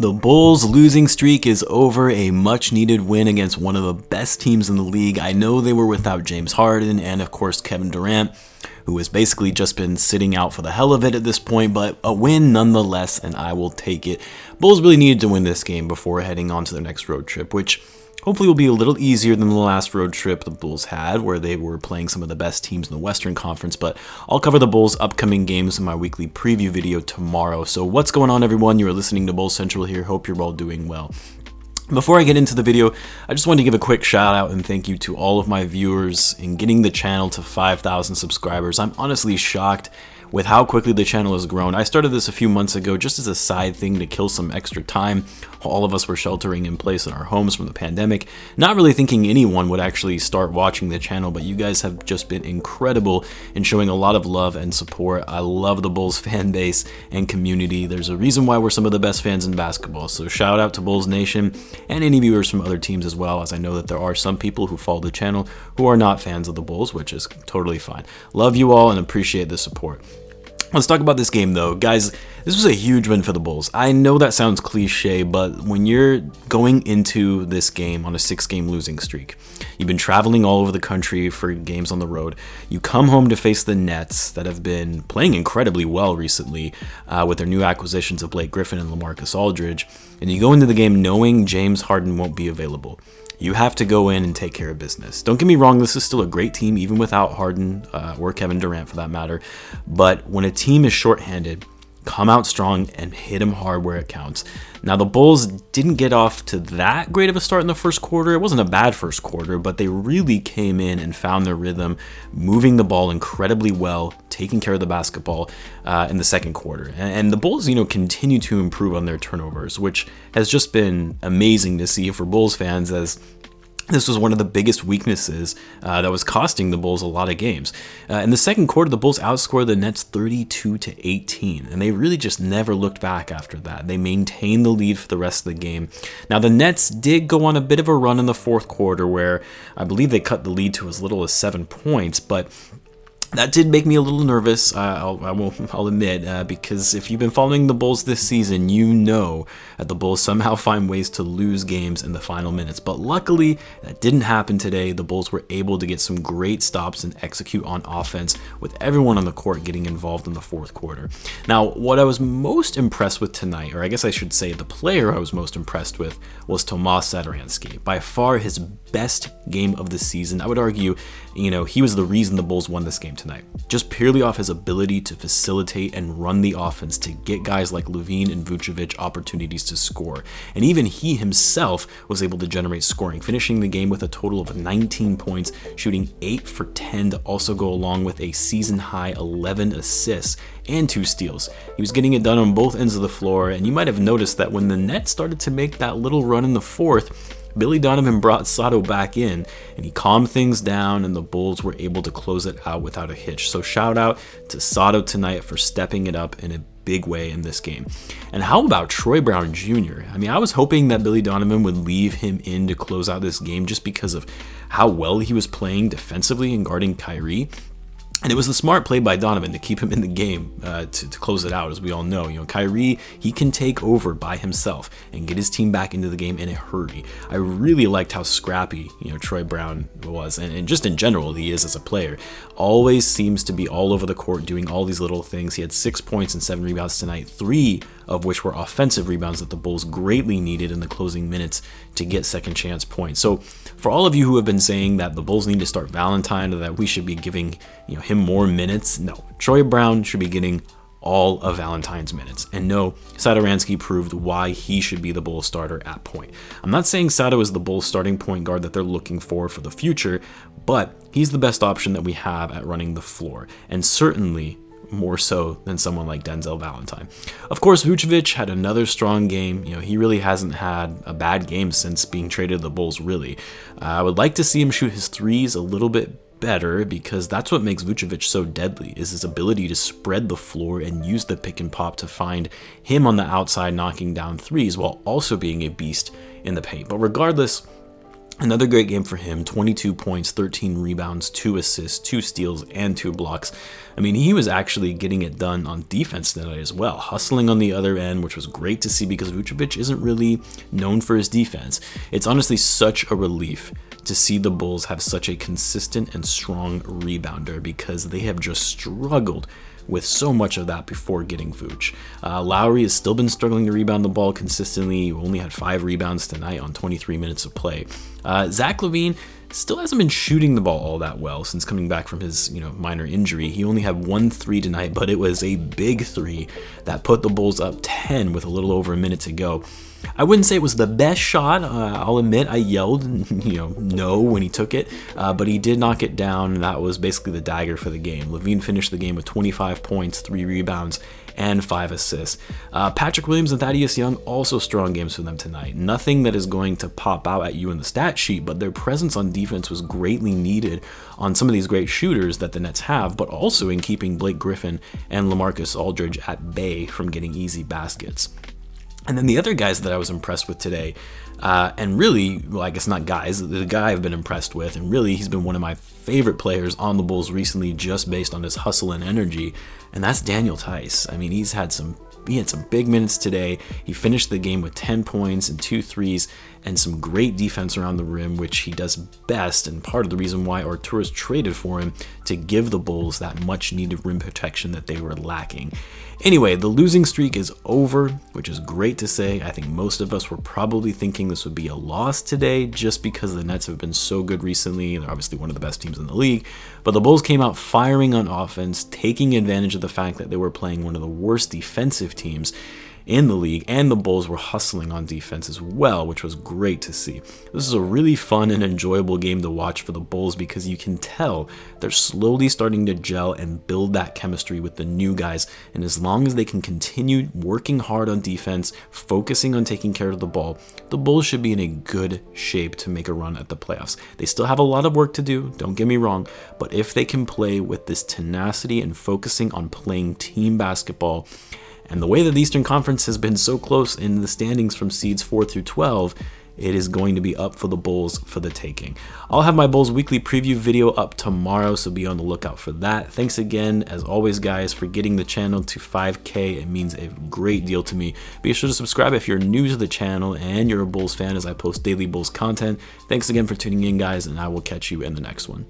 The Bulls' losing streak is over, a much-needed win against one of the best teams in the league. I know they were without James Harden and, of course, Kevin Durant, who has basically just been sitting out for the hell of it at this point, but a win nonetheless, and I will take it. Bulls really needed to win this game before heading on to their next road trip, which hopefully will be a little easier than the last road trip the Bulls had, where they were playing some of the best teams in the Western Conference, but I'll cover the Bulls' upcoming games in my weekly preview video tomorrow. So what's going on, everyone? You are listening to Bulls Central here. Hope you're all doing well. Before I get into the video, I just wanted to give a quick shout out and thank you to all of my viewers in getting the channel to 5,000 subscribers. I'm honestly shocked with how quickly the channel has grown. I started this a few months ago just as a side thing to kill some extra time while all of us were sheltering in place in our homes from the pandemic, not really thinking anyone would actually start watching the channel, but you guys have just been incredible in showing a lot of love and support. I love the Bulls fan base and community. There's a reason why we're some of the best fans in basketball, so shout out to Bulls Nation and any viewers from other teams as well, as I know that there are some people who follow the channel who are not fans of the Bulls, which is totally fine. Love you all and appreciate the support. Let's talk about this game though. Guys, this was a huge win for the Bulls. I know that sounds cliche, but when you're going into this game on a 6-game losing streak, you've been traveling all over the country for games on the road, you come home to face the Nets that have been playing incredibly well recently with their new acquisitions of Blake Griffin and LaMarcus Aldridge, and you go into the game knowing James Harden won't be available. You have to go in and take care of business. Don't get me wrong, this is still a great team, even without Harden or Kevin Durant for that matter. But when a team is shorthanded, come out strong and hit them hard where it counts. Now, the Bulls didn't get off to that great of a start in the first quarter. It wasn't a bad first quarter, but they really came in and found their rhythm, moving the ball incredibly well, taking care of the basketball in the second quarter. And the Bulls, continue to improve on their turnovers, which has just been amazing to see for Bulls fans, as this was one of the biggest weaknesses that was costing the Bulls a lot of games. In the second quarter, the Bulls outscored the Nets 32-18, and they really just never looked back after that. They maintained the lead for the rest of the game. Now, the Nets did go on a bit of a run in the fourth quarter where I believe they cut the lead to as little as 7 points, but that did make me a little nervous, I'll admit, because if you've been following the Bulls this season, you know that the Bulls somehow find ways to lose games in the final minutes. But luckily, that didn't happen today. The Bulls were able to get some great stops and execute on offense, with everyone on the court getting involved in the fourth quarter. Now, what I was most impressed with tonight, or I guess I should say the player I was most impressed with, was Tomas Satoransky. By far his best game of the season. I would argue, he was the reason the Bulls won this game tonight, just purely off his ability to facilitate and run the offense to get guys like Lavine and Vucevic opportunities to score. And even he himself was able to generate scoring, finishing the game with a total of 19 points, shooting 8 for 10 to also go along with a season high 11 assists and 2 steals. He was getting it done on both ends of the floor, and you might have noticed that when the Nets started to make that little run in the fourth, Billy Donovan brought Sato back in, and he calmed things down, and the Bulls were able to close it out without a hitch. So shout out to Sato tonight for stepping it up in a big way in this game. And how about Troy Brown Jr.? I was hoping that Billy Donovan would leave him in to close out this game just because of how well he was playing defensively and guarding Kyrie. And it was the smart play by Donovan to keep him in the game to close it out, as we all know. Kyrie, he can take over by himself and get his team back into the game in a hurry. I really liked how scrappy, Troy Brown was, and just in general he is as a player. Always seems to be all over the court doing all these little things. He had 6 points and 7 rebounds tonight, 3 of which were offensive rebounds that the Bulls greatly needed in the closing minutes to get second chance points. So for all of you who have been saying that the Bulls need to start Valentine or that we should be giving him more minutes, no, Troy Brown should be getting all of Valentine's minutes. And no, Satoransky proved why he should be the Bulls starter at point. I'm not saying Sato is the Bulls starting point guard that they're looking for the future, but he's the best option that we have at running the floor, and certainly more so than someone like Denzel Valentine. Of course, Vucevic had another strong game. He really hasn't had a bad game since being traded to the Bulls, really. I would like to see him shoot his threes a little bit better, because that's what makes Vucevic so deadly, is his ability to spread the floor and use the pick and pop to find him on the outside knocking down threes while also being a beast in the paint. But regardless, Another great game for him, 22 points, 13 rebounds, 2 assists, 2 steals, and 2 blocks. I mean, he was actually getting it done on defense tonight as well, hustling on the other end, which was great to see because Vucevic isn't really known for his defense. It's honestly such a relief to see the Bulls have such a consistent and strong rebounder because they have just struggled with so much of that before getting Vooch. Lauri has still been struggling to rebound the ball consistently. He only had 5 rebounds tonight on 23 minutes of play. Zach Lavine still hasn't been shooting the ball all that well since coming back from his minor injury. He only had 1 3 tonight, but it was a big 3 that put the Bulls up 10 with a little over a minute to go. I wouldn't say it was the best shot. I'll admit I yelled, no when he took it, but he did knock it down, and that was basically the dagger for the game. Lavine finished the game with 25 points, 3 rebounds, and 5 assists. Patrick Williams and Thaddeus Young, also strong games for them tonight. Nothing that is going to pop out at you in the stat sheet, but their presence on defense was greatly needed on some of these great shooters that the Nets have, but also in keeping Blake Griffin and LaMarcus Aldridge at bay from getting easy baskets. And then the other guys that I was impressed with today, and really, well, I guess not guys, the guy I've been impressed with, and really he's been one of my favorite players on the Bulls recently just based on his hustle and energy, and that's Daniel Theis. I mean, he had some big minutes today. He finished the game with 10 points and 2 threes and some great defense around the rim, which he does best, and part of the reason why Arturas traded for him to give the Bulls that much needed rim protection that they were lacking. Anyway, the losing streak is over, which is great to say. I think most of us were probably thinking this would be a loss today just because the Nets have been so good recently. They're obviously one of the best teams in the league, but the Bulls came out firing on offense, taking advantage of the fact that they were playing one of the worst defensive teams in the league, and the Bulls were hustling on defense as well, which was great to see. This is a really fun and enjoyable game to watch for the Bulls because you can tell they're slowly starting to gel and build that chemistry with the new guys, and as long as they can continue working hard on defense, focusing on taking care of the ball, the Bulls should be in a good shape to make a run at the playoffs. They still have a lot of work to do, don't get me wrong, but if they can play with this tenacity and focusing on playing team basketball, and the way that the Eastern Conference has been so close in the standings from seeds 4 through 12, it is going to be up for the Bulls for the taking. I'll have my Bulls weekly preview video up tomorrow, so be on the lookout for that. Thanks again, as always, guys, for getting the channel to 5K. It means a great deal to me. Be sure to subscribe if you're new to the channel and you're a Bulls fan, as I post daily Bulls content. Thanks again for tuning in, guys, and I will catch you in the next one.